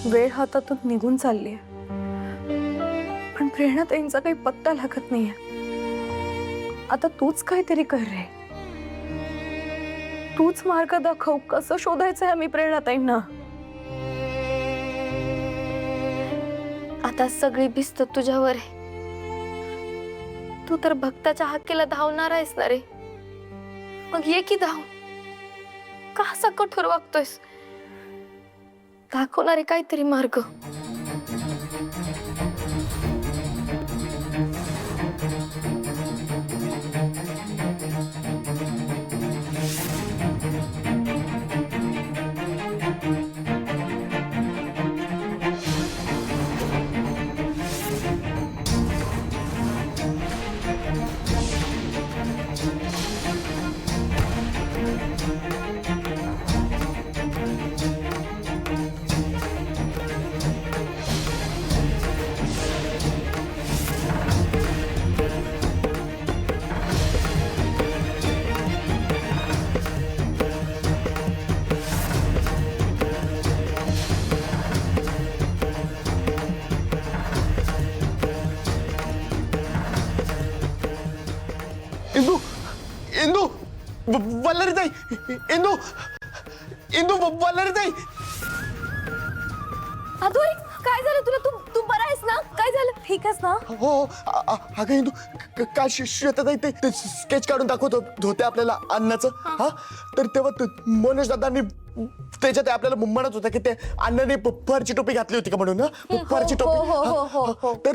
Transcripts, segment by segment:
वेळ हातातून निघून चालली आहे, पण प्रेरणाताईंचा काही पत्ता लागत नाहीये. आता तूच काहीतरी कर रे, तूच मार्ग दाखव. कसं शोधायचं आहे मी प्रेरणाताईंना? आता सगळी भिस्त तुझ्यावर आहे. तू तर भक्ताच्या हक्कीला धावणार आहेस ना रे. मग ये की धाव. का असा कठोर वागतोयस? दाखवणारे काहीतरी मार्ग. इंदू, इंदू, वल्लरीताई, इंदू, इंदू, वल्लरीताई. अधोरी, काय झालं तुला? तू तू बरा आहेस ना? काय झालं? ठीक आहेस ना? हो अगं इंदू, काल श्वेताताई ते स्केच काढून दाखवत होते आपल्याला अन्नाचं. हा, तर तेव्हा मनोज दादांनी त्याच्यात आपल्याला म्हणत होता की ते अण्णाने फरची टोपी घातली होती का म्हणून. फरची टोपी.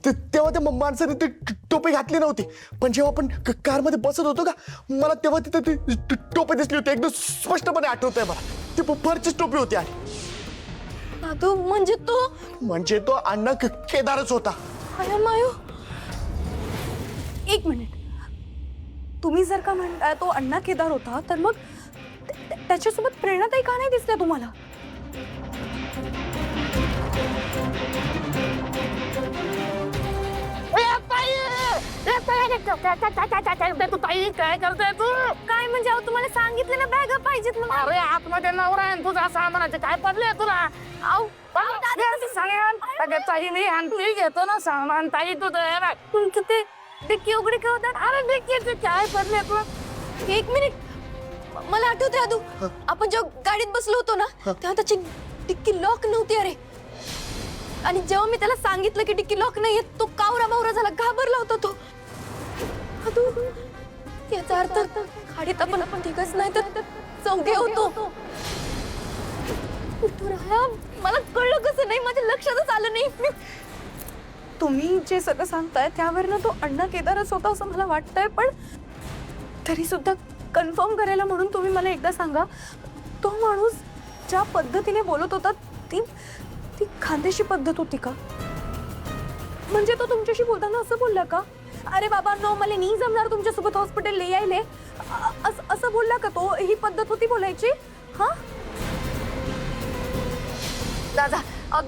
तर तेव्हा त्या माणसाने ती टोपी घातली नव्हती, पण जेव्हा आपण कारमध्ये बसत होतो का, मला तेव्हा तिथे ती टोपी दिसली होती. एकदम स्पष्टपणे आठवतंय मला. ती फरचीच टोपी होती. आणि तू म्हणजे तो अण्णा केदारच होता. अरे मायो, एक मिनिट. तुम्ही जर का म्हणताय तो अण्णा केदार होता, तर मग त्याच्यासोबत प्रेरणाताई का नाही दिसल्या तुम्हाला? काय करताय तू? काय म्हणजे? अहो तुम्हाला सांगितलं ना बॅग पाहिजेत म्हणून. अरे आतमध्ये नवरा आहे तुझा सामानाचे काय पडले तुला? अहो ताईने आणली घेतो ना सामान. ताई तुझं तुमचं ते डिक्की उघडी ठेवतात. अरे डिक्कीचे काय पडले तुला? एक मिनिट, मला आठवतंय अदू, आपण जेव्हा गाडीत बसलो होतो ना, तेव्हा त्याची डिक्की लॉक नव्हती. अरे, आणि जेव्हा मी त्याला सांगितलं की डिक्की लॉक नाहीये, तो कावरा बावरा झाला, घाबरला होता तो. अदू, याचा अर्थ गाडीत आपण ठीकच नाही तर चौघे होतो. मला कळलं कसं नाही? माझ्या लक्षातच आलं नाही. तुम्ही जे सगळं सांगताय त्यावरनं तो अण्णा केदारच होता असं मला वाटतंय, पण तरी सुद्धा कन्फर्म करायला म्हणून तुम्ही मला एकदा सांगा, तो माणूस ज्या पद्धतीने बोलत होता ती खानदेशी पद्धत होती का? म्हणजे तो तुमच्याशी बोलताना असं बोलला का, अरे बाबा नो मला नाही जमणार तुमच्यासोबत हॉस्पिटल यायले, असं बोलला का तो? ही पद्धत होती बोलायची? हा दादा,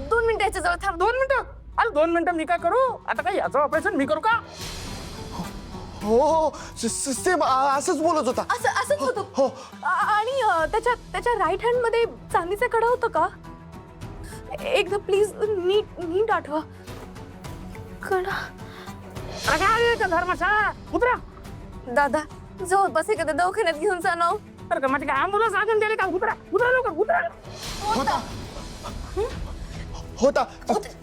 2 मिनिटाच्या जवळ थांब. 2 मिनिटं? अरे 2 मिनिटं मी काय करू? आता काय याचं ऑपरेशन मी करू का? हो, सेम असंच बोलत होता. असंच होतं. हो. आणि त्याच्या राईट हँड मध्ये चांदीचा कडा होता का? एकदा प्लीज नीट आठवा. कडा? अरे काय धर्मशाळा उतरा. दादा, जवळपास एखाद्या दवाखान्यात घेऊन जा ना. अरे का माझी काय ॲम्ब्युलन्स आणून दिली का? उतरा उतरा लवकर उतरा. होता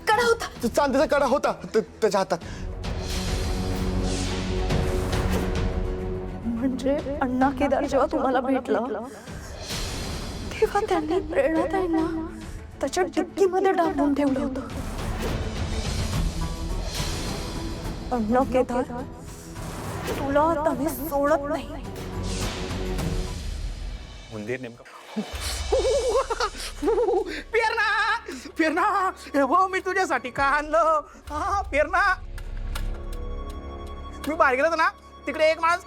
कडा होता. चांदीचा कडा होता त्याच्या हातात. म्हणजे अण्णा केदार जेव्हा तुम्हाला भेटला तेव्हा त्यांनी प्रेरणाताईंना त्याच्या डिक्कीमध्ये डांबून ठेवलं होतं. अण्णा केदार, तुला आता मी सोडत नाही. मंदिर नेमकं पेरणा पेरणा, हो मी तुझ्यासाठी का आणलं? हा पेरणा, मी बाहेर गेलो होतो ना, तिकडे एक माणूस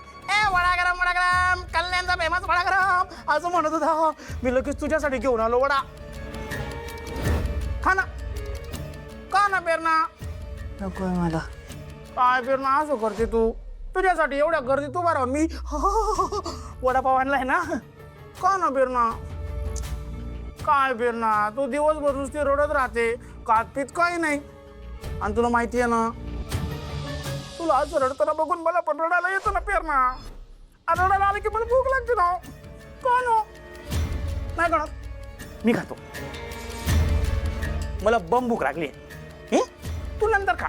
वडा गरम कल्याणचा फेमस वडा गरम असं म्हणत होता. मी लगेच तुझ्यासाठी घेऊन आलो वडा. खा ना, का ना पेरणा? नकोय मला. काय पेरणा असं करते तू? तुझ्यासाठी एवढ्या गर्दीत उभा राहून मी वडापाव आणलाय ना. का ना पेरणा? काय प्रेरणा, तू दिवसभर नुसती रडत राहते, कातपीत काही नाही. आणि तुला माहिती आहे ना, तुला आज रडताना बघून मला पण रडायला येतो ना प्रेरणा. आणि रडायला आलं की मला भूक लागते ना. का नो नाही कळत, मी खातो. मला बम भूक लागली. तू नंतर खा.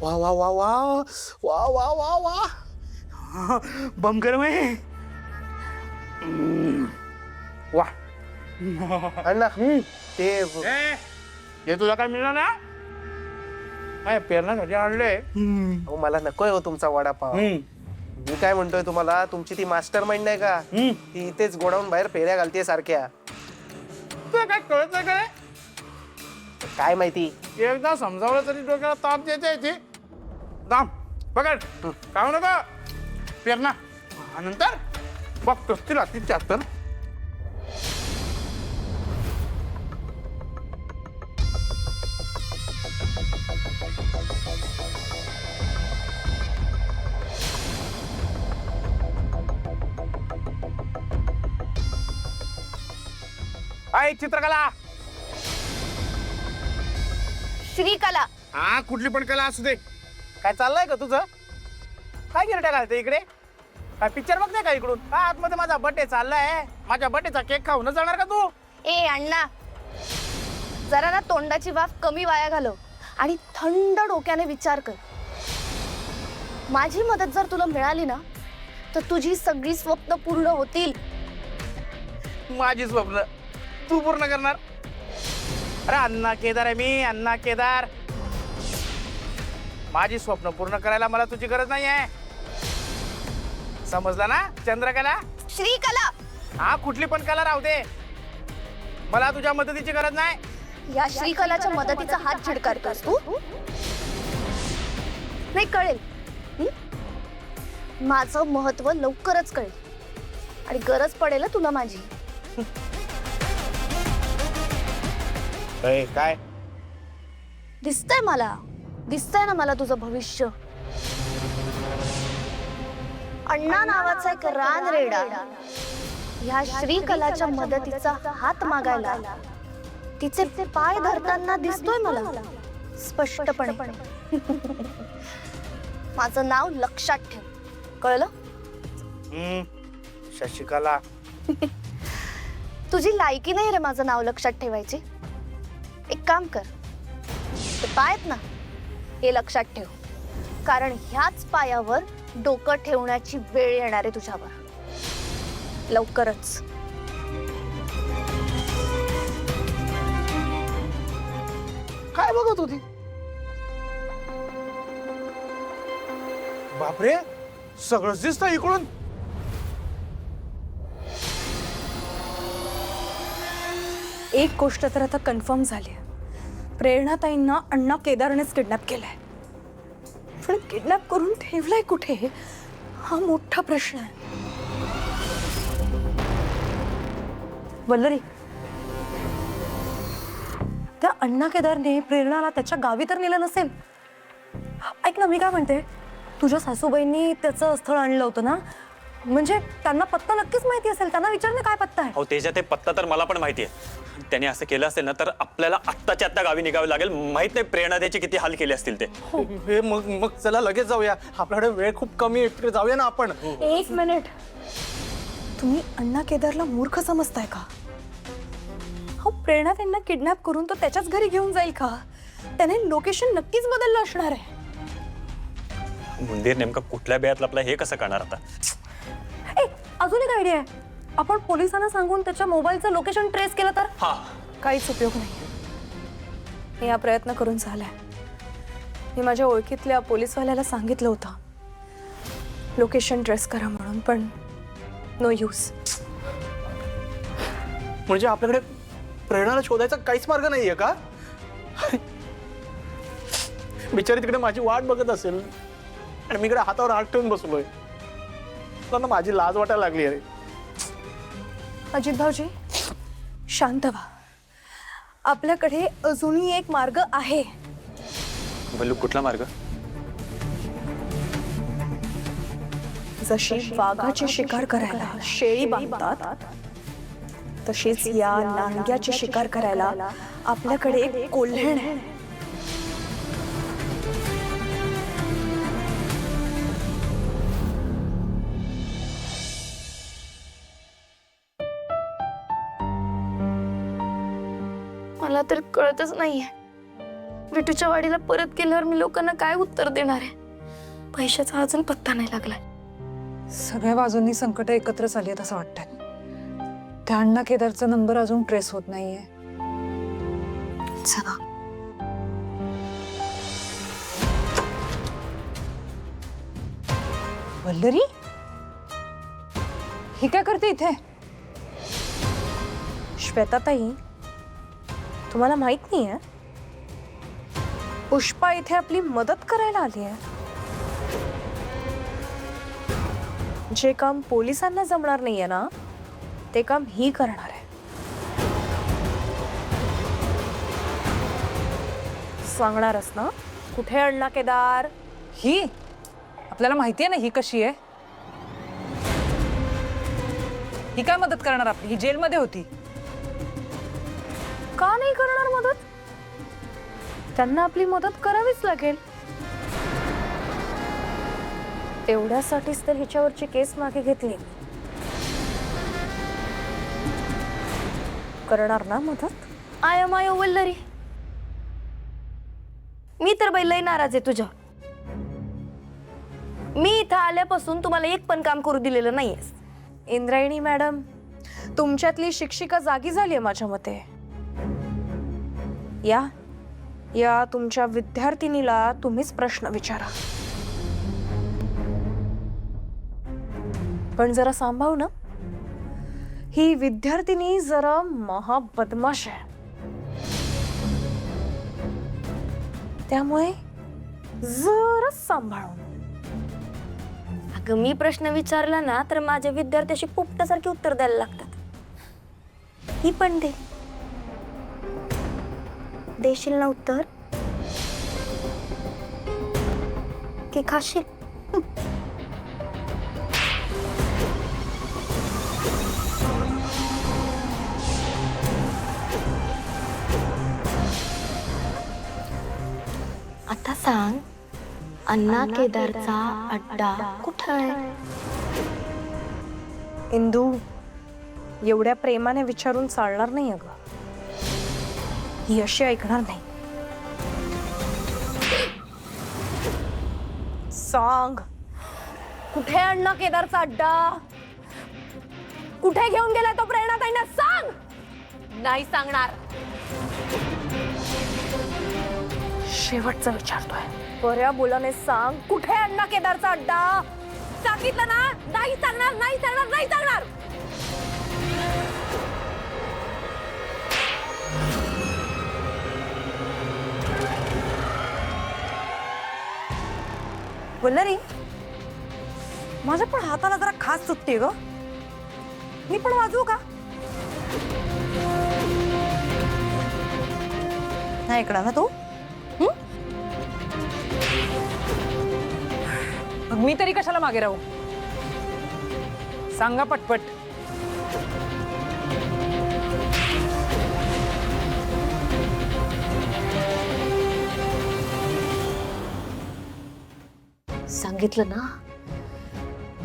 वा वा वा वा वा वा वा वा बम गरम आहे. वा अण्णा ते हे तुला काय मिळणार ना, काय पेरण्यासाठी आणले. अहो, मला नकोय हो तुमचा वडापाव. मी काय म्हणतोय तुम्हाला, तुमची ती मास्टर माइंड नाही का, ती इथेच गोडाऊन बाहेर फेऱ्या घालते सारख्या. तुला काय कळत नाही काय? काय माहिती. एकदा समजावलं तरी डोक्याला ताप देते ती. दाम पकड, काय नका पेरणा. नंतर बघतोस तिला तिच्यात तर. आई चित्रकला. श्रीकला. हा कुठली पण कला असू दे. काय चाललंय का तुझं? काय गिरट्या घालते इकडे? काय पिक्चर बघते का इकडून? काय आतमध्ये माझा बर्थडे चाललाय, माझ्या बर्थडेचा केक खाऊन जाणार का तू? ए अण्णा, जरा ना तोंडाची वाफ कमी वाया घालव आणि थंड डोक्याने विचार कर. माझी मदत जर तुला मिळाली ना, तर तुझी सगळी स्वप्न पूर्ण होतील. माझी स्वप्न तू पूर्ण करणार? अरे अण्णा केदार आहे मी, अण्णा केदार. माझी स्वप्न पूर्ण करायला मला तुझी गरज नाही आहे, समजला ना? चंद्रकला. श्रीकला. हा कुठली पण कला राहू दे, मला तुझ्या मदतीची गरज नाही. या श्रीकलाच्या मदतीचा हात झिडकारतोस तू? नाही कळेल. माझं महत्व लवकरच कळेल आणि गरज पडेल तुला माझी. काय दिसतंय ना मला तुझं भविष्य. अण्णा नावाचा एक रानरेडा ह्या श्रीकलाच्या मदतीचा हात मागायला तिचे पाय धरताना दिसतोय मला स्पष्टपणे. माझं नाव लक्षात ठेव, कळलं? शशिकला. तुझी लायकी नाही रे माझं नाव लक्षात ठेवायची. एक काम कर, ते पाय आहेत ना, हे लक्षात ठेव, कारण ह्याच पायावर डोकं ठेवण्याची वेळ येणार आहे तुझ्यावर लवकरच. काय बघत होती? बापरे, सगळंच दिसतं इकडून. एक गोष्ट तर आता कन्फर्म झाली आहे, प्रेरणाताईंना अण्णा केदारनेच किडनॅप केलाय. पण किडनॅप करून ठेवलाय कुठे, हा मोठा प्रश्न आहे. वल्लरी, त्या अण्णा केदारने प्रेरणाला त्याच्या गावी तर नेलं नसेल. ऐक ना, मी काय म्हणते, तुझ्या सासूबाईंनी त्याचं स्थळ आणलं होतं ना, म्हणजे त्यांना पत्ता नक्कीच माहिती असेल. त्यांना विचार ना काय पत्ता आहे. हो त्याच्या ते पत्ता तर मला पण माहिती आहे. त्याने असं केलं असेल ना, तर आपल्याला आत्ताच्या आत्ता गावी निघावे लागेल. माहित नाही प्रेरणा द्यायचे किती हाल केले असतील ते. हे मग चला लगेच जाऊया, आपल्याकडे वेळ खूप कमी आहे. तिकडे जाऊया ना आपण. एक मिनिट, तुम्ही अण्णा केदारला मूर्ख समजताय का? हो, प्रेरणा त्यांना किडनॅप करून तो त्याच्याच घरी घेऊन जाईल का? त्याने लोकेशन नक्कीच बदललं असणार आहे. मंदिर नेमकं कुठल्या बेळातलं आपलं हे कसं करणार आता? अजून एक आयडिया आहे, आपण पोलिसांना सांगून त्याच्या मोबाईलचं लोकेशन ट्रेस केलं तर? हा, काहीच उपयोग नाही. मी हा प्रयत्न करून झालाय. मी माझ्या ओळखीतल्या पोलिसवाल्याला सांगितलं होतं लोकेशन ट्रेस करा म्हणून, पण नो यूज. म्हणजे आपल्याकडे प्रेरणाला शोधायचा काहीच मार्ग नाहीये का? बिचारी तिकडे माझी वाट बघत असेल आणि मी इकडे हातावर हात ठेवून बसलोय. मला माझी लाज वाटायला लागली अरे. अजित भाऊजी, शांत व्हा. आपल्याकडे अजूनही एक मार्ग आहे. बल्लू, कुठला मार्ग? जशी वाघाची शिकार करायला शेळी बांधतात, तशीच या नांग्याची शिकार करायला आपल्याकडे एक कोल्हेण आहे. मला तर कळतच नाहीये विटूच्या वाडीला परत गेल्यावर मी लोकांना काय उत्तर देणार आहे. पैशाचा अजून पत्ता नाही लागलाय. सगळ्या बाजूंनी संकट एकत्रच आली आहेत असं वाटतंय. त्या अण्णा केदारचा नंबर अजून ट्रेस होत नाहीये. चला वल्लरी ही काय करते इथे? श्वेताताई, तुम्हाला माहित नाहीये पुष्पा इथे आपली मदत करायला आली आहे. जे काम पोलिसांना जमणार नाहीये ना ते काम ही करणार आहे. सांगणारच ना कुठे अण्णा केदार? ही आपल्याला माहितीये ना ही कशी आहे. ही काय मदत करणार आपली? ही जेलमध्ये होती. का नाही करणार मदत? त्यांना आपली मदत करावीच लागेल. तेवढ्यासाठीच तर हिच्यावरची केस मागे घेतली. करणार ना मदत? आय वल्लरी, मी तर बाई लय नाराज आहे तुझ्या. मी इथं आल्यापासून तुम्हाला एक पण काम करू दिलेलं नाहीये. इंद्रायणी मॅडम, तुमच्यातली शिक्षिका जागी झाली आहे माझ्या मते. या तुमच्या विद्यार्थिनीला तुम्हीच प्रश्न विचारा. पण जरा सांभाळू ना. ही विद्यार्थिनी जरा महाबदमाश आहे. त्यामुळे जरा सांभाळून. अगं मी प्रश्न विचारला ना तर माझ्या विद्यार्थ्याशी पोपटासारखी उत्तर द्यायला लागतात. ही पण दे. देशील ना उत्तर की खाशील? आता सांग, अण्णा केदारचा अड्डा कुठं आहे? इंदू, एवढ्या प्रेमाने विचारून चालणार नाही अगं. ही अशी ऐकणार नाही. सांग, कुठे अण्णा केदारचा अड्डा? कुठे घेऊन गेलाय तो प्रेरणाताईंना? सांग. नाही सांगणार. शेवटचं विचारतोय. बऱ्या बोलाने सांग, कुठे अण्णा केदारचा अड्डा? सांगितलं ना, नाही सांगणार, नाही सांगणार, नाही सांगणार. वल्लरी, माझ्या पण हाताला जरा खास सुटते ग. मी पण वाजवू का? नाही ऐकणार ना तू? मग मी तरी कशाला मागे राहू? सांगा पटपट. सांगितलं ना,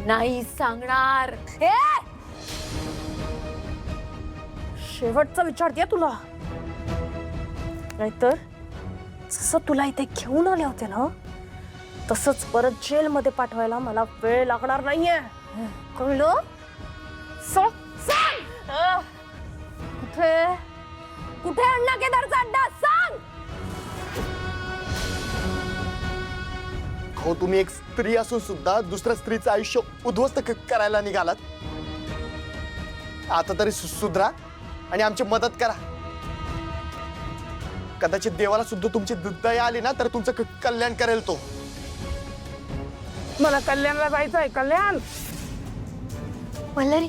नाही सांगणार. शेवटचं विचारते तुला. नाहीतर जसं तुला इथे घेऊन आले होते ना तसंच परत जेलमध्ये पाठवायला मला वेळ लागणार नाहीये. कळलं? सांग. कुठे कुठे अण्णा केदारचा अड्डा? सांग. हो, तुम्ही एक स्त्री असून सुद्धा दुसऱ्या स्त्रीचं आयुष्य उद्ध्वस्त करायला निघालात. आता तरी सुधरा आणि आमची मदत करा. कदाचित देवाला सुद्धा तुमची दया आली ना तर तुमचं कल्याण करेल तो. मला कल्याणला जायचंय. कल्याण वल्लरी,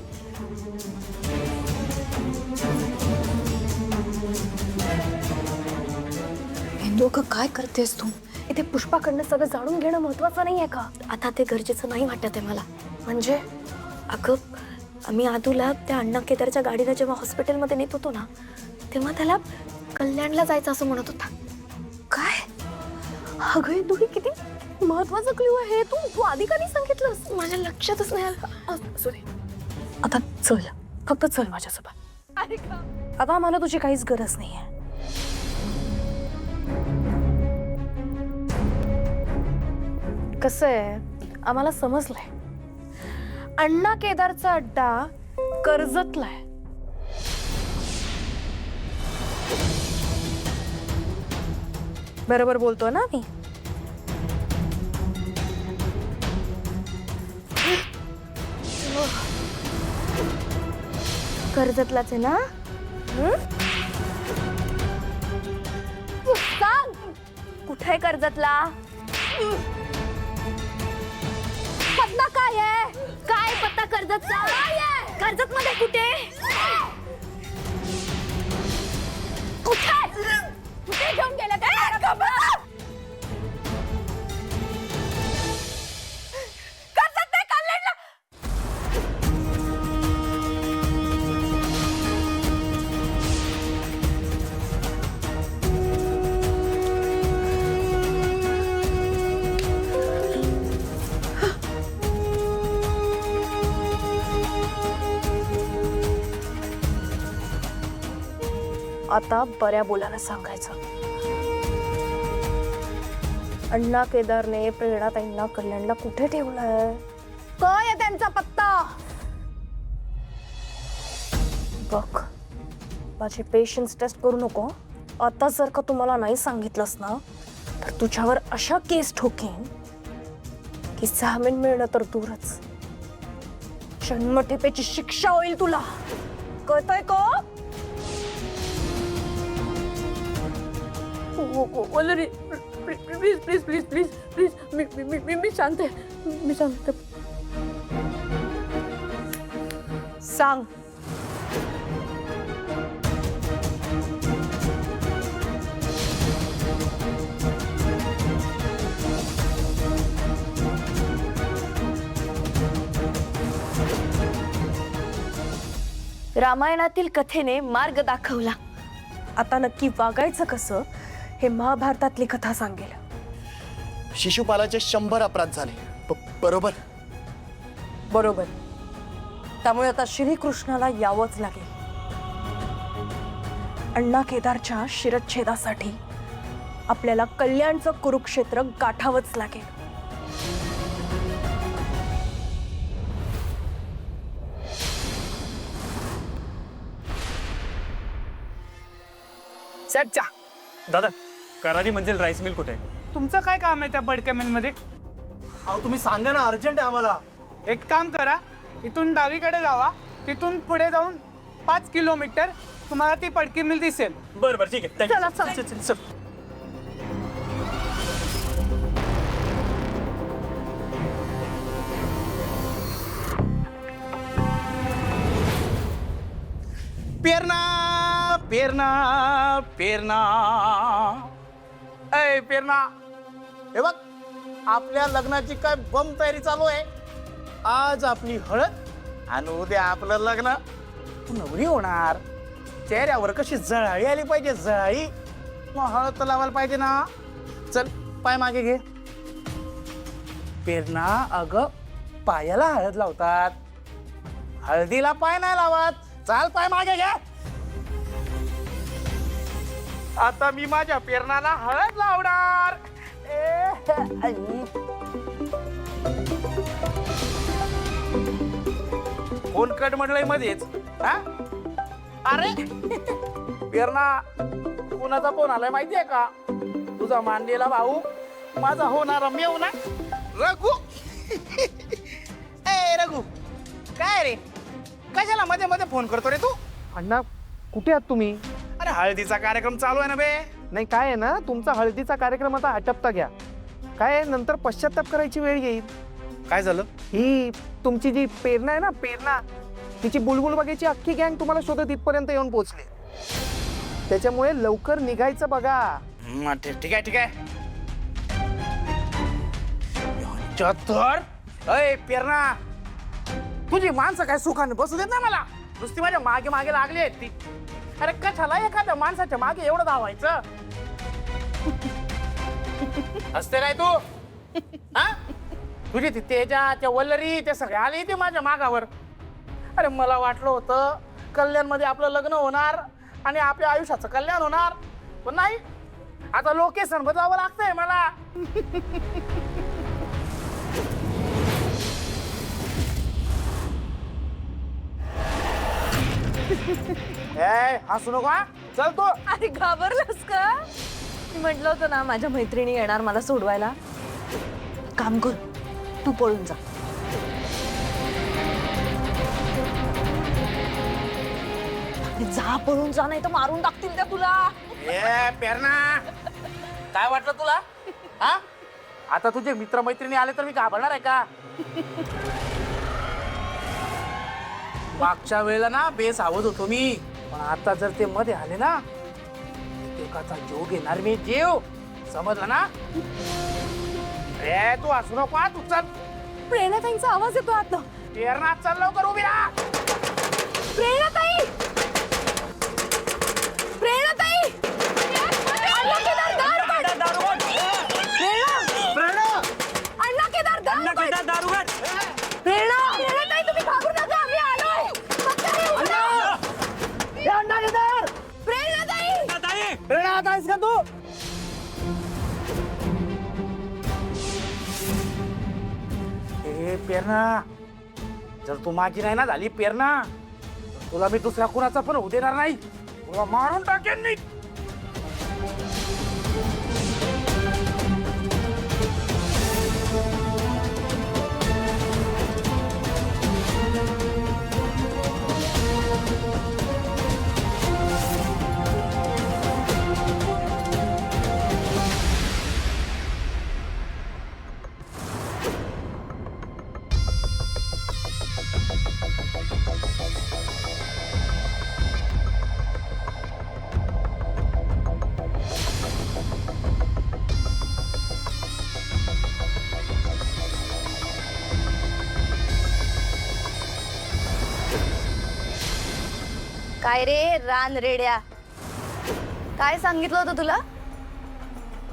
लोक काय करतेस तू? इथे पुष्पाकडनं सगळं जाणून घेणं महत्वाचं नाहीये का? आता ते गरजेचं नाही वाटत आहे मला. म्हणजे अगं आम्ही आदूला त्या अण्णा केदारच्या गाडीला जेव्हा हॉस्पिटलमध्ये नेत होतो ना, तेव्हा त्याला कल्याणला जायचं असं म्हणत होता. काय अगं तू किती महत्वाचं क्ल्यू आहे. तू तू आधी का नाही सांगितलंस? माझ्या लक्षातच नाही आलं. सॉरी. आता चल, फक्त चल माझ्यासोबत. आता आम्हाला तुझी काहीच गरज नाहीये. कसं आहे, आम्हाला समजलंय अण्णा केदारचा अड्डा कर्जतला आहे. बरोबर बोलतो ना मी? कर्जतलाच आहे ना? सांग कुठे आहे कर्जतला? पत्ता काय आहे? काय पत्ता कर्जतचा? कर्जत मध्ये कुठे कुठे कुठे घेऊन गेलं काय? कर्जत नाही, कल्याणला. आता बऱ्या बोलायला सांगायचं. अण्णा केदारने प्रेरणाताईंना कल्याणला कुठे ठेवलंय? काय आहे त्यांचा पत्ता? बघ, माझे पेशन्स टेस्ट करू नको. आता जर का तुम्हाला नाही सांगितलंस ना, तर तुझ्यावर अशा केस ठोकेन की जामीन मिळणं तर दूरच, जन्मठेपेची शिक्षा होईल तुला. कळतंय का? Vallari, please please please please please, मी शांत आहे, मी शांत. सांग. रामायणातील कथेने मार्ग दाखवला. आता नक्की वागायचं कसं हे महाभारतातली कथा सांगेल. शिशुपालाचे 100 अपराध झाले. बरोबर. बरोबर. त्यामुळे आता श्रीकृष्णाला यावंच लागेल. अण्णा केदारच्या शिरच्छेदासाठी आपल्याला कल्याणचं कुरुक्षेत्र गाठावंच लागेल. सच्चा दादा, करारी मंजिल राईस मिल कुठे आहे? तुमचं काय काम आहे त्या बडक्या मिलमध्ये? अहो तुम्ही सांगा ना, अर्जंट आहे आम्हाला. एक काम करा, इथून डावीकडे जावा, तिथून पुढे जाऊन 5 किलोमीटर तुम्हाला ती पडकी मिल दिसेल. बरं बरं, ठीक आहे. चला चला. चल. पेरणा पेरणा पेरणा, ए पेरणा, हे बघ आपल्या लग्नाची काय बम तयारी चालू आहे. आज आपली हळद आणि उद्या आपलं लग्न. तू नवरी होणार, चेहऱ्यावर कशी जळाळी आली पाहिजे, जळाळी. मग हळद तर लावायला पाहिजे ना. चल पाय मागे घे. पेरणा, अगं पायाला हळद लावतात, हळदीला पाय नाही लावत. चाल पाय मागे घ्या. आता मी माझ्या पेरणाला हळद लावणार. फोन कट म्हटलंय मध्येच. हा? अरे पेरणा, कुणाचा फोन आलाय माहितीये का? तुझा मानलेला भाऊ, माझा होणारा मेवना रघु. ए रघु, काय रे, कशाला मध्ये मध्ये फोन करतो रे तू? अण्णा कुठे आहात तुम्ही? अरे हळदीचा कार्यक्रम चालू आहे ना बे. नाही, काय आहे ना, तुमचा हळदीचा कार्यक्रम आता आटपता घ्या. काय आहे, नंतर पश्चाताप करायची वेळ येईल. काय झालं? ही तुमची जी पेरणा आहे ना, पेरणा, तिची बुलबुल बघायची अख्खी गँग तुम्हाला शोधत इथपर्यंत येऊन पोहोचले. त्याच्यामुळे लवकर निघायचं बघा. ठीक आहे ठीक आहे. तर अय पेरणा, तुझी माणसं काय सुखाने बसू देत ना मला, नुसती माझ्या मागे मागे लागली आहेत ती. अरे कशाला एखाद्या माणसाच्या मागे एवढं धावायचं? हसते नाही तू हा? तुझी ती तेजा, त्या वल्लरी, ते सगळे आले ते माझ्या मागावर. अरे मला वाटलं होतं कल्याण मध्ये आपलं लग्न होणार आणि आपल्या आयुष्याचं कल्याण होणार, पण नाही. आता लोकेशन बदलावं लागतंय मला. ए हसू नको हा. चल तू. अरे घाबरलास का? मी म्हटलं होतं ना माझ्या मैत्रिणी येणार मला सोडवायला. काम कर, तू पळून जा. अरे जा, पळून जा, नाही तर मारून टाकतील त्या तुला. ए पेरणा, काय वाटलं तुला हा? आता तुझे मित्र मैत्रिणी आले तर मी घाबरणार आहे का? मागच्या वेळेला ना बेसावध होतो मी, पण आता जर ते मध्ये आले ना, एकाचा जीव घेणार मी, जीव. समजलं ना? ए तू असू नको हा, तू चल. प्रेरणाताईंचा आवाज येतो आतनं. पेरणा चल लवकर, उभी राहा. प्रेरणाताई, प्रेरणाताई, अण्णा केदार, दार उघड. अण्णा केदार, दार उघड. प्रेरणा, प्रेरणाताई, तुम्ही घाबरू नका, आम्ही आलोय. प्रेरणाताई, पेरणा आता आहेस का तू? ए पेरणा, जर तू माझी नाही ना झाली पेरणा, तर तुला मी दुसऱ्या कुणाचा पण होऊ देणार नाही. तुला मारून टाकेन मी. काय रे रान रेड्या, काय सांगितलं होतं तुला?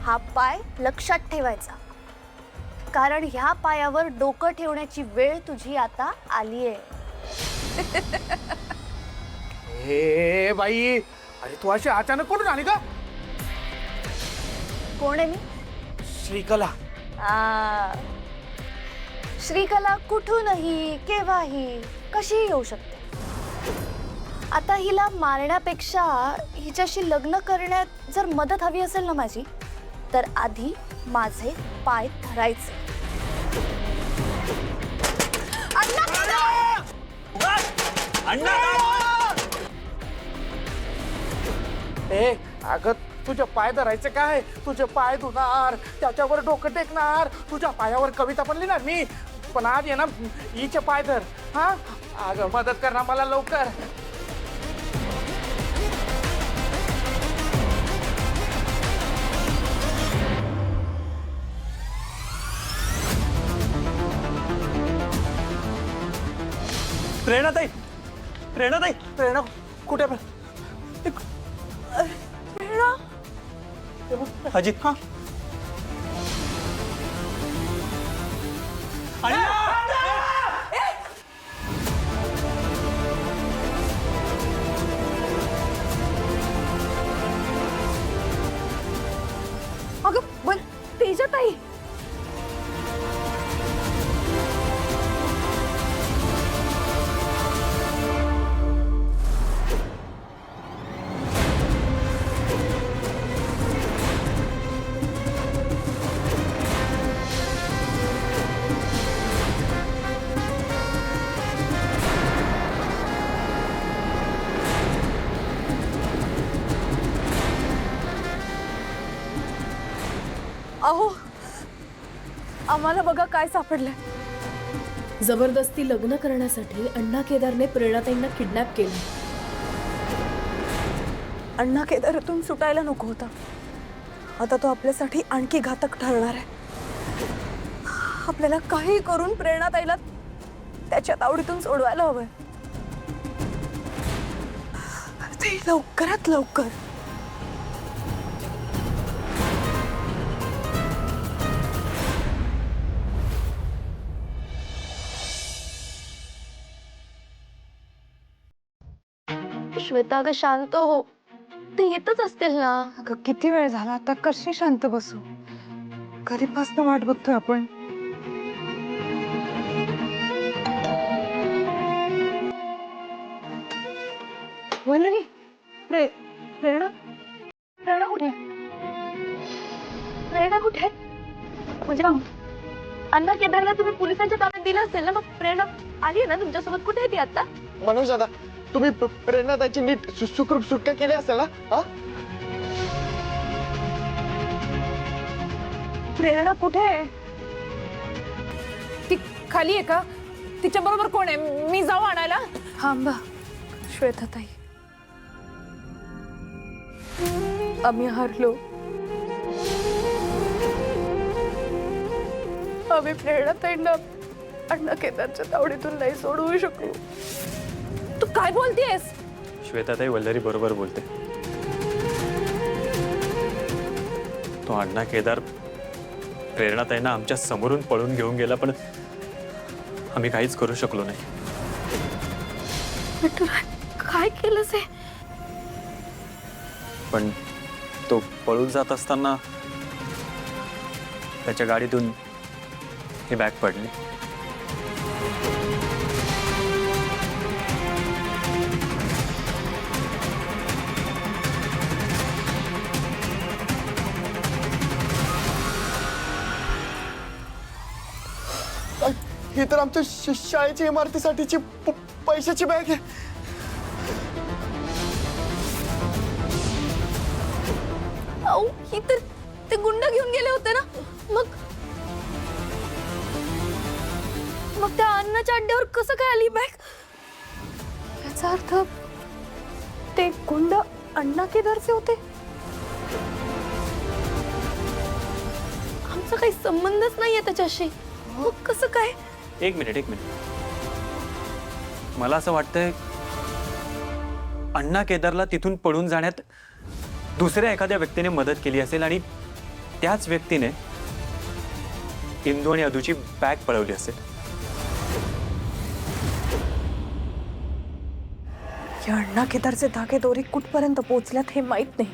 हा पाय लक्षात ठेवायचा, कारण ह्या पायावर डोकं ठेवण्याची वेळ तुझी आता आली आहे. ए बाई, अरे तू अशी अचानक कुठून आली का? कोण आहे मी? श्रीकला. श्रीकला कुठूनही केव्हाही कशीही येऊ शकते. आता हिला मारण्यापेक्षा हिच्याशी लग्न करण्यात जर मदत हवी असेल ना माझी, तर आधी माझे पाय धरायचे. ए अगं, तुझे पाय धरायचे काय? तुझे पाय धुणार, त्याच्यावर डोकं टेकणार, तुझ्या पायावर कविता पण लिहिणार मी. पण आज ये ना, हिचे पाय धर हा. अगं मदत कर ना मला लवकर. प्रेरणाताई, प्रेरणाताई, प्रेरणा कुठे? अजित. हा अगं पण तेजाताई, अहो आम्हाला बघा काय सापडलंय. जबरदस्ती लग्न करण्यासाठी अण्णा केदारने प्रेरणाताईंना किडनॅप केलं. अण्णा केदारातून सुटायला नको होता. आता तो आपल्यासाठी आणखी घातक ठरणार आहे. आपल्याला काही करून प्रेरणाताईला त्याच्या तावडीतून सोडवायला हवंय. ते लवकरात लवकर. श्वेता अगं शांत हो, ते येतच असतील ना. अगं किती वेळ झाला आता, कशी शांत बसू? कधीपासून वाट बघतोय आपण. वल्लरी, प्रेरणा प्रेरणा कुठे आहे? प्रेरणा कुठे आहे? म्हणजे अण्णा केदारला तुम्ही पोलिसांच्या ताब्यात दिलं असेल ना, मग प्रेरणा आली आहे ना तुमच्यासोबत? कुठे आहे ती आता? मनोज दादा, तुम्ही प्रेरणाताईची नीट सुखरूप सुटका केली असेल ना? हा? प्रेरणा कुठे आहे? ती खाली आहे का? तिच्या बरोबर कोण आहे? मी जाऊ आणायला? थांबा श्वेताताई, आम्ही हारलो. आम्ही प्रेरणाताईंना अण्णा केदारच्या तावडीतून नाही सोडवू शकलो. तू काय बोलतेस? श्वेताताई वल्लरी बरोबर बोलते. तो अण्णा केदार प्रेरणाताईंना आमच्या समोरून पळून घेऊन गेला, पण आम्ही काहीच करू शकलो नाही. पण तुला काय केलंस हे? पण तो पळून जात असताना त्याच्या गाडीतून ही बॅग पडली. ही तर आमच्या शाळेच्या इमारतीसाठीची पैशाची बॅग आहे. अहो, ही तर ते गुंड घेऊन गेले होते ना. मग त्या अण्णाच्या अड्ड्यावर कसं काय आली बॅग? याचा अर्थ ते गुंड अण्णा केदारचे होते. आमचा काही संबंधच नाहीये त्याच्याशी. मग कसं काय? एक मिनिट. मला असं वाटतंय अण्णा केदारला तिथून पळून जाण्यात दुसऱ्या एखाद्या व्यक्तीने मदत केली असेल आणि त्याच व्यक्तीने इंदू आणि अदूची बॅग पळवली असेल. या अण्णा केदारचे धागे दोरी कुठपर्यंत पोहोचल्यात हे माहित नाही.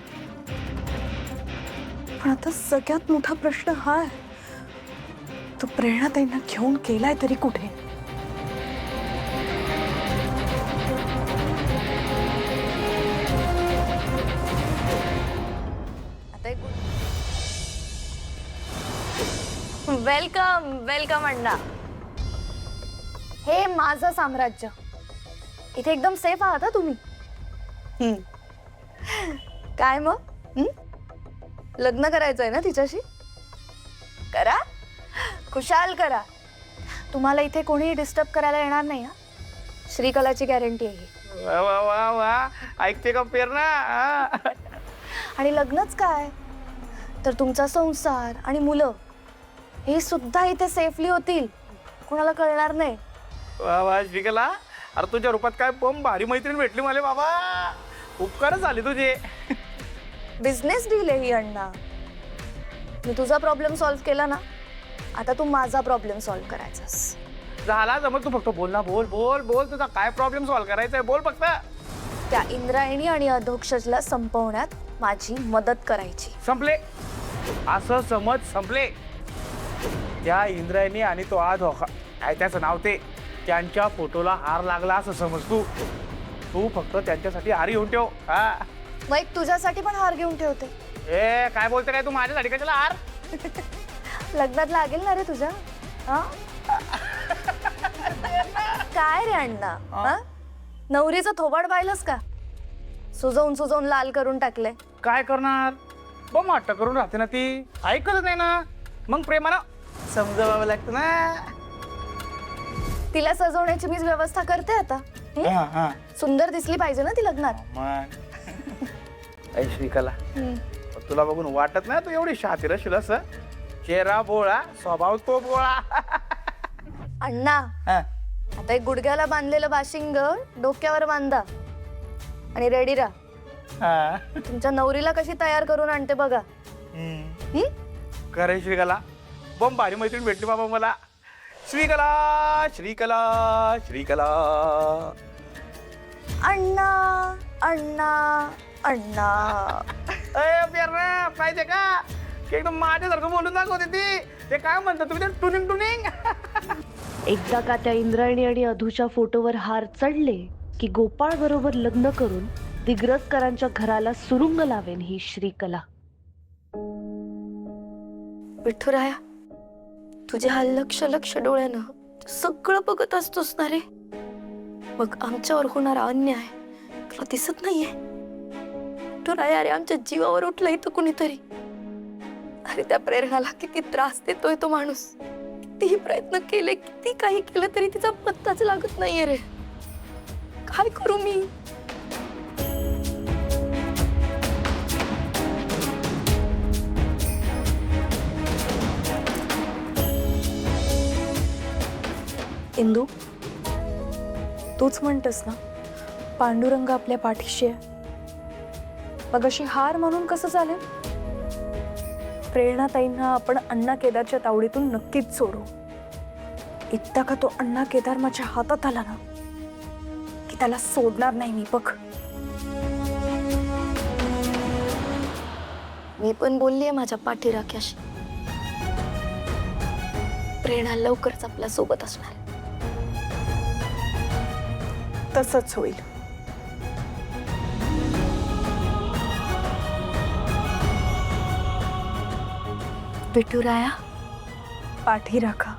पण आता सगळ्यात मोठा प्रश्न हा आहे, तो प्रेरणाताईंना घेऊन गेलाय तरी कुठे? वेलकम वेलकम अण्णा. हे माझं साम्राज्य. इथे एकदम सेफ आहात हा तुम्ही. काय मग लग्न करायचंय ना तिच्याशी? करा, खुशाल करा. तुम्हाला इथे कोणीही डिस्टर्ब करायला येणार नाही. हा, श्रीकलाची गॅरंटी आहे. वा वा वा वा, ऐकते का प्रेरणा? आणि लग्नच काय तर तुमचा संसार आणि मुलं हे सुद्धा इथे सेफली होतील. कुणाला कळणार नाही. वा वा श्रीकला, अरे तुझ्या रूपात काय बम भारी मैत्रीण भेटली मला बाबा. उपकारच झाले तुझे. बिझनेस डील आहे ही अण्णा. मी तुझा प्रॉब्लेम सॉल्व्ह केला ना, आता तू माझा प्रॉब्लेम सॉल्व्ह करायचास. झाला जमत. तू फक्त बोल ना. बोल बोल बोल, तुझा काय प्रॉब्लेम सॉल्व्ह करायचा आहे बोल फक्त. त्या इंद्रायणी आणि अधोक्षजला संपवण्यात माझी मदत करायची. संपले असं समज. संपले. त्या इंद्रायणी आणि तो धोका काय त्याचं नाव ते, त्यांच्या फोटोला हार लागला असं समज. तू फक्त त्यांच्यासाठी हार घेऊन ठेव. हा, मग एक तुझ्यासाठी पण हार घेऊन ठेवते. ए काय बोलते काय तू? माझ्यासाठी कशाला हार? लग्नात लागेल ना रे तुझ्या. हा? काय रे अण्णा, हा? नवरीचं थोबाड पाहिलंस का? सुजवून सुजवून लाल करून टाकले. काय करणार? बम हट्ट करून राहते ना ती. ऐकतच नाही ना. मग प्रेमानं समजावं लागतं ना. तिला सजवण्याची मीच व्यवस्था करते आता. सुंदर दिसली पाहिजे ना ती लग्नात. ऐ श्रीकला, तुला बघून वाटत नाही तू एवढी शातीर असेल असं. चेहरा बोळा, स्वभाव तो बोळा. अण्णा, आता एक गुडघ्याला बांधलेलं बाशिंग डोक्यावर बांधा आणि रेडी राहा. तुमच्या नवरीला कशी तयार करून आणते बघा. खरं श्रीकला बम भारी मैत्रीण भेटली बाबा मला. श्रीकला श्रीकला श्रीकला. अण्णा अण्णा अण्णा. पाहिजे का एकदम माझ्यासारखं बोलून दाखवते ती. ते काय म्हणतात तुम्ही टुनिंग टुनिंग. एकदा का त्या इंद्रायणी आणि अधूच्या फोटोवर हार चढले की गोपाळ बरोबर लग्न करून दिग्रसकरांच्या घराला सुरुंग लावेन ही श्रीकला. विठुराया, तुझ्या हा लक्ष लक्ष डोळ्यानं तू सगळं बघत असतोस ना रे. मग आमच्यावर होणारा अन्याय तुला दिसत नाहीये. विठुराया, अरे आमच्या जीवावर उठलं इथं कुणीतरी. अरे त्या प्रेरणाला किती त्रास देतोय तो माणूस. कितीही प्रयत्न केले, किती काही केलं तरी तिचा पत्ताच लागत नाहीये रे. काय करू मी? इंदू, तूच म्हणतस ना पांडुरंग आपल्या पाठीशी आहे. मग अशी हार म्हणून कसं चालेल? प्रेरणाताईंना आपण अण्णा केदारच्या तावडीतून नक्कीच सोडू. एकदा का तो अण्णा केदार माझ्या हातात आला ना की त्याला सोडणार नाही मी. बघ, मी पण बोललीये माझ्या पाठीराख्याशी. प्रेरणा लवकरच आपल्या सोबत असणार. तसंच होईल. विठुराया, पाठी राखा.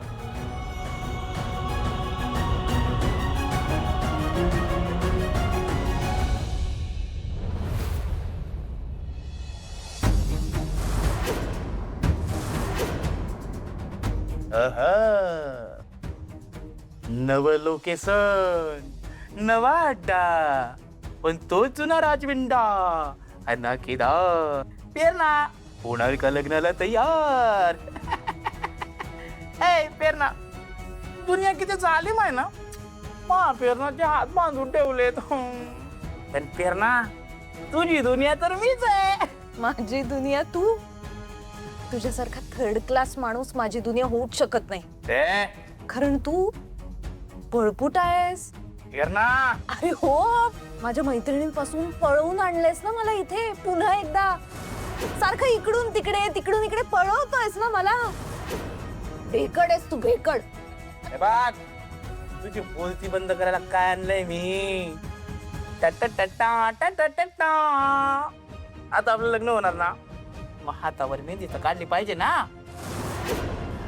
नवलोकेशन नवा अड्डा पण तो जुना राजविंडा. अण्णा केदार पेरणा होणार का लग्नाला तयार. ए पेरणा, दुनिया किती जालीम आहे ना. पेरणाचे हात बांधून ठेवलेत. पण पेरणा, तुझी दुनिया तर मीच आहे. माझी दुनिया तू. तुझ्यासारखा थर्ड क्लास माणूस माझी दुनिया होऊच शकत नाही. कारण तू पळपुट आहेस. पेरणा, अरे हो, माझ्या मैत्रिणींपासून पळवून आणलेस ना मला इथे पुन्हा एकदा. सारखं इकडून तिकडे तिकडून इकडे पळवतोयस ना मला. भेकड आहेस तू, भेकड. हे बघ, तुझी बोलती बंद करायला काय आणलंय मी. आता आपलं लग्न होणार ना, मग हातावर मेहंदी तर काढली पाहिजे ना.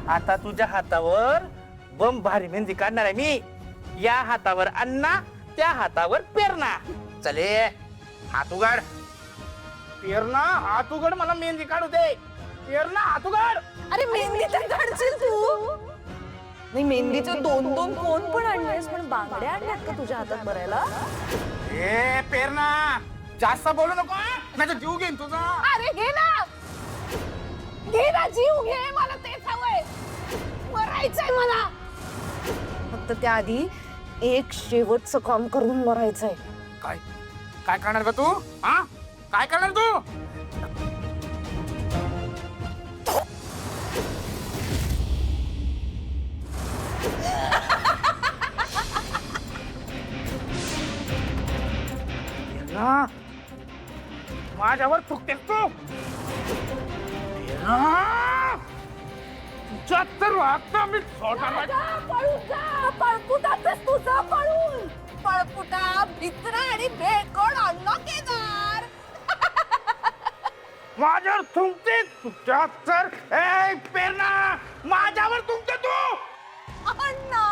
आता तुझ्या हातावर बम भारी मेहंदी काढणार आहे मी. या हातावर अण्णा, त्या हातावर पेरणा. चले हात उघड. पेरणा हात उघड, मला मेहंदी काढू दे. पेरणा हात उघड. अरे मेहंदी तर काढशील तू. नाही, मेहंदीचे दोन दोन कोण पण आणलेस, पण बांगड्या आणल्यात का तुझ्या हातात भरायला? ए पेरणा, जास्त बोलू नको, नाही जीव घेईन तुझा. अरे घे ना, घे ना, जीव घे. मला तेच हवंय, मरायचंय मला. फक्त त्याआधी एक शेवटचं काम करून मरायचंय. काय काय करणार का तू? हा, काय करणार तू? माझ्यावर थुकतेस तू. तुझ्या तर आता मी सोडणार. पळून जा, पळपुटाचंच तुझं पळून. पळपुटा, भित्रा आणि भेकड अण्णा केदार. माझ्यावर थुंकते तुझ्या तर. ए पेरणा, माझ्यावर थुंकते तू. अण्णा,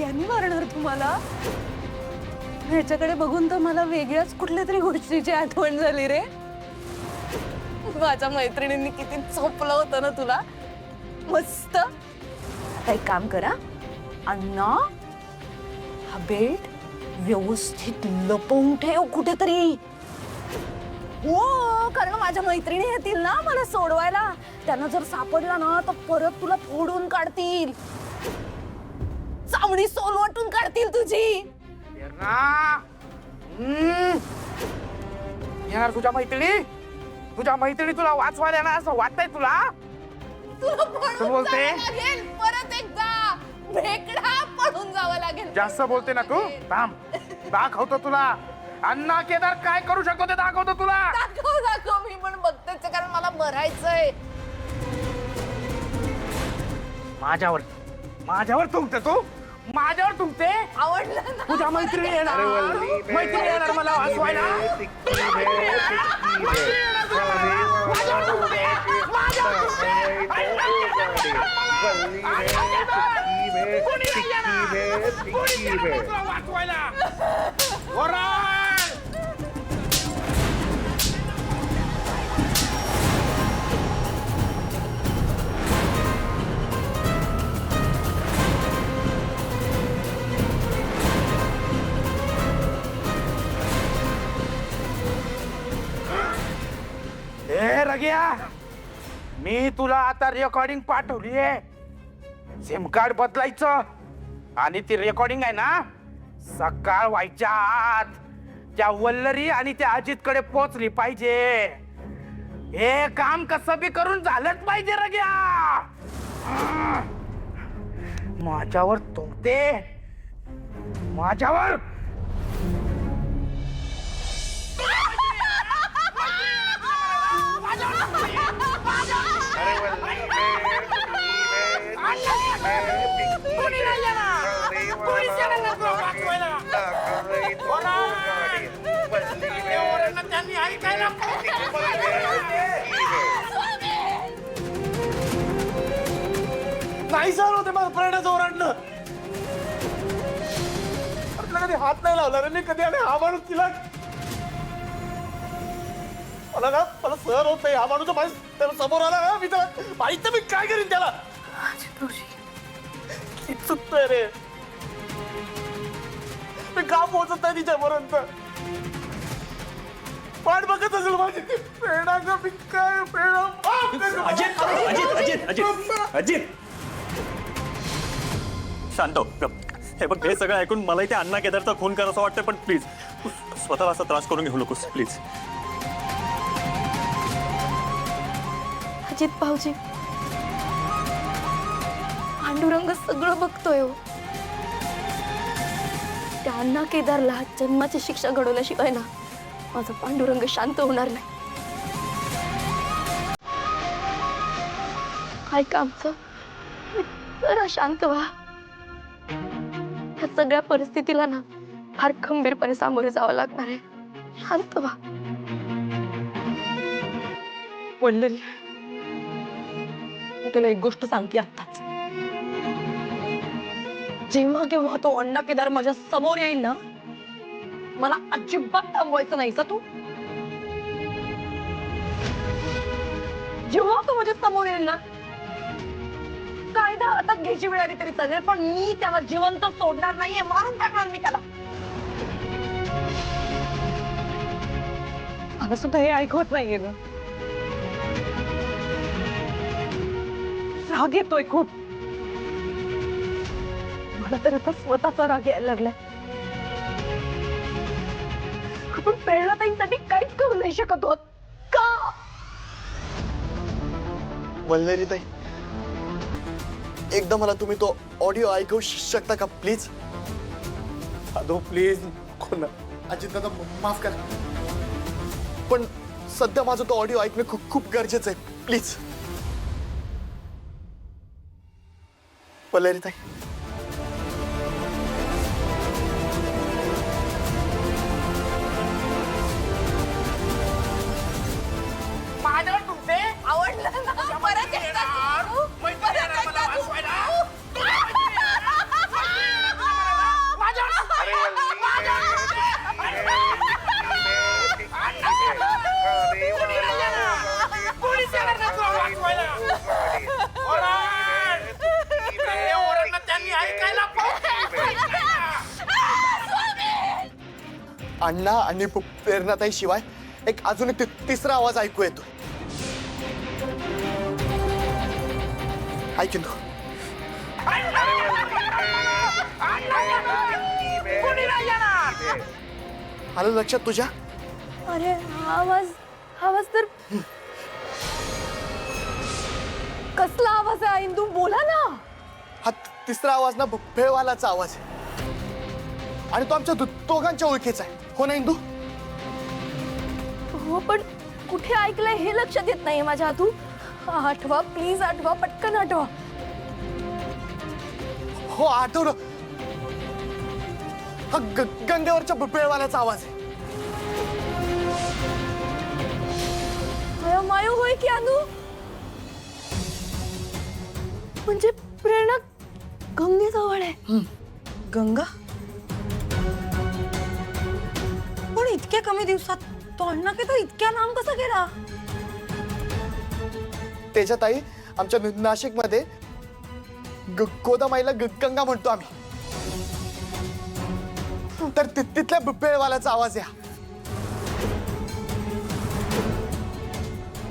यांनी मारणार तुम्हाला? ह्याच्याकडे बघून तर मला वेगळ्याच कुठल्या तरी गोष्टीची आठवण झाली रे. माझ्या मैत्रिणींनी किती चोपलं होतं ना तुला. मस्त. आता एक काम करा, अण्णा हा बेल्ट व्यवस्थित लपवून ठेव कुठेतरी. हो, कारण माझ्या मैत्रिणी येतील ना मला सोडवायला. त्यांना जर सापडला ना तर परत तुला फोडून काढतील. जमणी सोल वाटून काढतील तुझी. येणार तुझ्या मैत्रिणी तुला वाचवायला ना असं वाटतंय तुला? तुला तू बोलते? जावं लागेल परत एकदा भेकडा पडून जावं लागेल. जास्त बोलते ना तू? थांब, दाखवतो तुला. अण्णा केदार काय करू शकतो ते दाखवतो तुला. दाखव मी पण बघतेच आहे, कारण मला मरायचंय. माझ्यावर तुमते तू? माझ्यावर तुमते? आवडलं ना? तुझ्या मैत्रिणी येणार मला वाचवायला. ए रग्या, मी तुला आता रेकॉर्डिंग पाठवलीये. सिम कार्ड बदलायचं आणि ती रेकॉर्डिंग आहे ना सकाळ व्हायच्या आत त्या वल्लरी आणि त्या अजितकडे पोहोचली पाहिजे. हे काम कसं बी करून झालंच पाहिजे रग्या. माझ्यावर तुमते, माझ्यावर. नाही सर होते मला प्रेरणाचं ओरडणं. आपल्याला कधी हात नाही लावला रे मी कधी, आणि हा माणूस तिला मला सर होत नाही. हा माणूस त्याला समोर आला ना, मी त्याला माहित मी काय करीन त्याला. किती चुकतोय रे मी, का पोहोचत नाही तिच्यापर्यंत. वाट बघत असेल माझी ती प्रेरणा का. मी काय प्रेरणा. अजित शांत हो. हे बघ, हे सगळं ऐकून मला इथे अण्णा केदारचा खून करायचं वाटतं, पण प्लीज स्वतःला असा त्रास करून घेऊ नकोस प्लीज. अजित भाऊजी, पांडुरंग सगळं बघतोय हो. त्या अण्णा केदारला जन्माची शिक्षा घडवल्याशिवाय ना माझा पांडुरंग शांत होणार नाही. ऐका आमचं, जरा शांत व्हा. या सगळ्या परिस्थितीला ना फार खंबीरपणे सामोरे जावं लागणार आहे. शांत व्हा. वल्लरी, मी तुला एक गोष्ट सांगते आत्ताच. जेव्हा केव्हा तो अण्णा केदार माझ्या समोर येईल ना, मला अजिबात थांबवायचं नाही. तू जेव्हा तो माझ्या समोर येईल ना, कायदा हातात घ्यायची वेळ आली तरी चालेल, पण मी त्याला जिवंत सोडणार नाहीये. मारून टाकणार मी त्याला. मला सुद्धा हे ऐकवत नाहीये ना. राग येतोय खूप. मला तर आता स्वतःचा राग यायला लागलाय. आपण प्रेरणाताईंसाठी काहीच करू नाही शकत होत का? वल्लरी ताई, एकदा मला तुम्ही तो ऑडिओ ऐकवू शकता का प्लीज? अदो प्लीज. कोण अजित दादा माफ करा, पण सध्या माझं तो ऑडिओ ऐकणं खूप खूप गरजेचं आहे. प्लीज वल्लरी ताई. माझ्यावर तुमते? आवडलं ना? परत एकदा तू? परत एकदा तू? अण्णा आणि प्रेरणाताई शिवाय एक अजून एक तिसरा आवाज ऐकू येतो. ऐकून आलं लक्षात तुझ्या? अरे हा आवाज तर कसला आवाज आहे इंदू, बोला ना. हा तिसरा आवाज ना भेळवालाचा आवाज आहे आणि तो आमच्या दोघांच्या ओळखीचा आहे. हो ना इंदू? हो पण कुठे ऐकलंय हे लक्षात येत नाहीये माझ्या हातून. आठवा प्लीज, आठवा, पटकन आठवा. हो आठवलं. हा गंगेवरच्या भेळवाल्याचा आवाज आहे. मायू होय की अनु? म्हणजे प्रेरणा गंगेजवळ आहे. गंगा पण इतक्या कमी दिवसात तो अण्णा के तर इतक्या लांब कसा गेला? त्याच्यात आई आमच्या नाशिक मध्ये गोदामाईला गंगा म्हणतो आम्ही. तर तिथल्या भेळवाल्याचा आवाज आहे.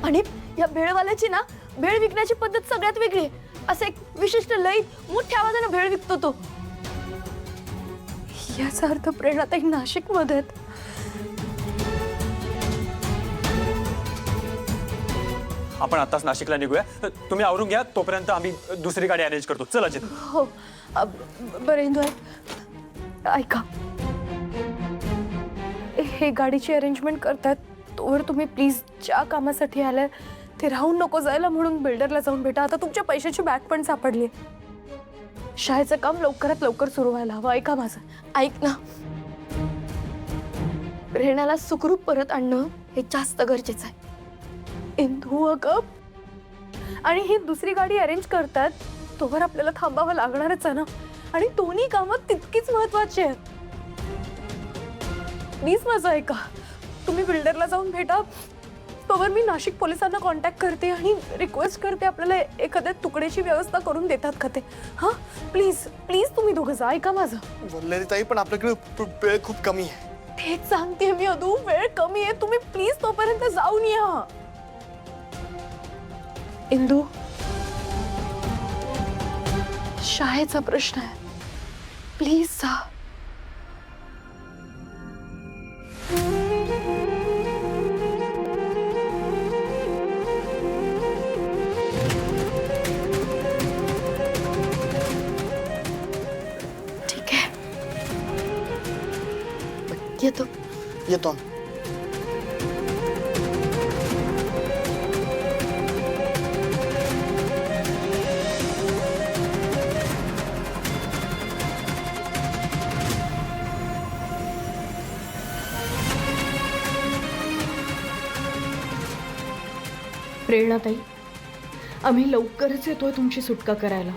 आणि या भेळवाल्याची ना भेळ विकण्याची पद्धत सगळ्यात वेगळी आहे. असं एक विशिष्ट लयीत मोठ्या आवाजाने भेळ विकतो तो. याचा अर्थ प्रेरणाताई नाशिक मध्ये आहेत. आपण आताच नाशिकला निघूया. तुम्ही आवरून घ्या, तोपर्यंत आम्ही दुसरी गाडी अरेंज करतो. चला अजित. हो बरं इंदू ऐका, हे गाडीची अरेंजमेंट करतात तोवर तुम्ही प्लीज ज्या कामासाठी आलाय ते राहून नको जायला म्हणून बिल्डरला जाऊन भेटा. आता तुमच्या पैशाची बॅग पण सापडली. शाळेचं काम लवकरात लवकर सुरू व्हायला हवं. ऐका माझं. ऐक ना, प्रेरणाला सुखरूप परत आणणं हे जास्त गरजेचं आहे. इंदू अगं, आणि ही दुसरी गाडी अरेंज करतात तोवर आपल्याला थांबावं लागणारच आहे ना. आणि दोन्ही कामं तितकीच महत्वाची आहेत. प्लीज माझं ऐका, तुम्ही बिल्डरला जाऊन भेटा तोवर मी नाशिक पोलिसांना कॉन्टॅक्ट करते आणि रिक्वेस्ट करते आपल्याला एखाद्या तुकड्याची व्यवस्था करून देतात का ते. हां प्लीज प्लीज तुम्ही दोघं जा. ऐका माझं. बोललेली ताई पण आपल्याकडे वेळ खूप कमी आहे. तेच सांगते मी अदू, वेळ कमी आहे. तुम्ही प्लीज तोपर्यंत जाऊन या. इंदू, शाळेचा प्रश्न आहे, प्लीज जा. ठीक आहे, येतो. येतो आम्ही. प्रेरणाताई, आम्ही लवकरच येतोय तुमची सुटका करायला.